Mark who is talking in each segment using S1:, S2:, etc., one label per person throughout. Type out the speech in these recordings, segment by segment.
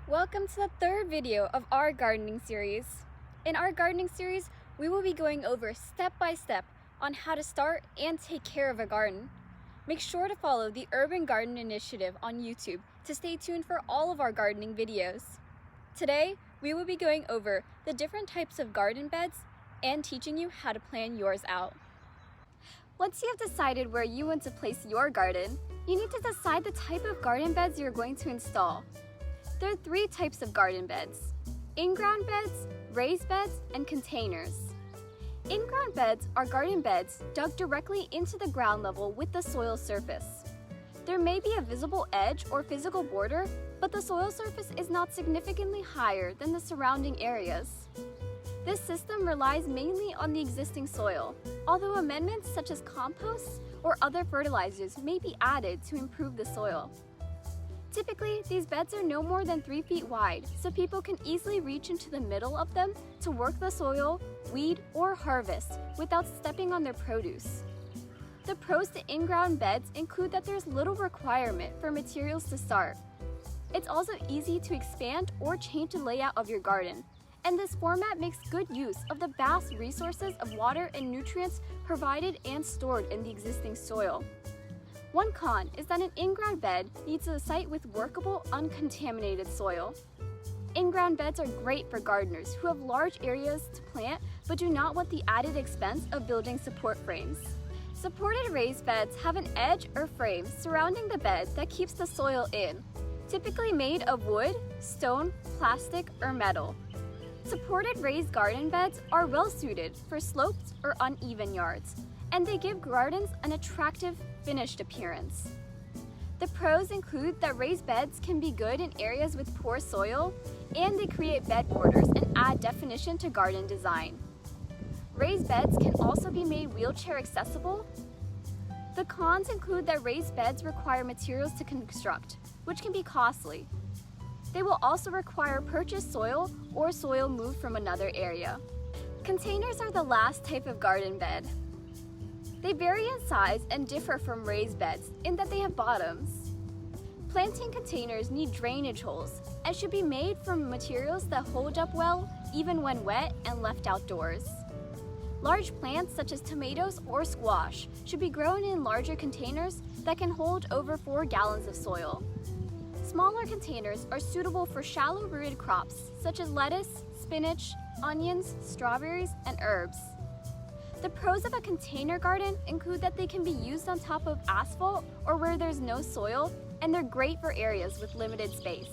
S1: Welcome to the third video of our gardening series. In our gardening series, we will be going over step by step on how to start and take care of a garden. Make sure to follow the Urban Garden Initiative on YouTube to stay tuned for all of our gardening videos. Today, we will be going over the different types of garden beds and teaching you how to plan yours out. Once you have decided where you want to place your garden, you need to decide the type of garden beds you're going to install. There are three types of garden beds: in-ground beds, raised beds, and containers. In-ground beds are garden beds dug directly into the ground level with the soil surface. There may be a visible edge or physical border, but the soil surface is not significantly higher than the surrounding areas. This system relies mainly on the existing soil, although amendments such as compost or other fertilizers may be added to improve the soil. Typically, these beds are no more than 3 feet wide, so people can easily reach into the middle of them to work the soil, weed, or harvest without stepping on their produce. The pros to in-ground beds include that there's little requirement for materials to start. It's also easy to expand or change the layout of your garden, and this format makes good use of the vast resources of water and nutrients provided and stored in the existing soil. One con is that an in-ground bed needs a site with workable, uncontaminated soil. In-ground beds are great for gardeners who have large areas to plant but do not want the added expense of building support frames. Supported raised beds have an edge or frame surrounding the bed that keeps the soil in, typically made of wood, stone, plastic, or metal. Supported raised garden beds are well suited for sloped or uneven yards, and they give gardens an attractive, finished appearance. The pros include that raised beds can be good in areas with poor soil, and they create bed borders and add definition to garden design. Raised beds can also be made wheelchair accessible. The cons include that raised beds require materials to construct, which can be costly. They will also require purchased soil or soil moved from another area. Containers are the last type of garden bed. They vary in size and differ from raised beds in that they have bottoms. Planting containers need drainage holes and should be made from materials that hold up well even when wet and left outdoors. Large plants such as tomatoes or squash should be grown in larger containers that can hold over 4 gallons of soil. Smaller containers are suitable for shallow-rooted crops such as lettuce, spinach, onions, strawberries, and herbs. The pros of a container garden include that they can be used on top of asphalt or where there's no soil, and they're great for areas with limited space.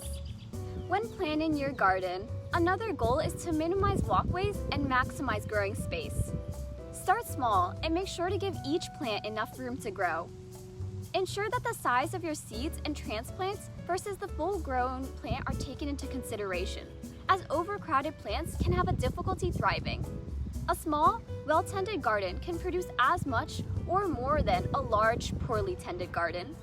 S1: When planning your garden, another goal is to minimize walkways and maximize growing space. Start small and make sure to give each plant enough room to grow. Ensure that the size of your seeds and transplants versus the full-grown plant are taken into consideration, as overcrowded plants can have a difficulty thriving. A small, well-tended garden can produce as much or more than a large, poorly tended garden.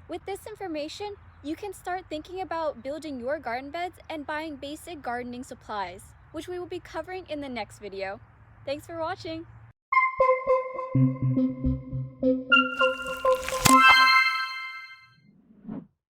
S1: With this information, you can start thinking about building your garden beds and buying basic gardening supplies, which we will be covering in the next video. Thanks for watching!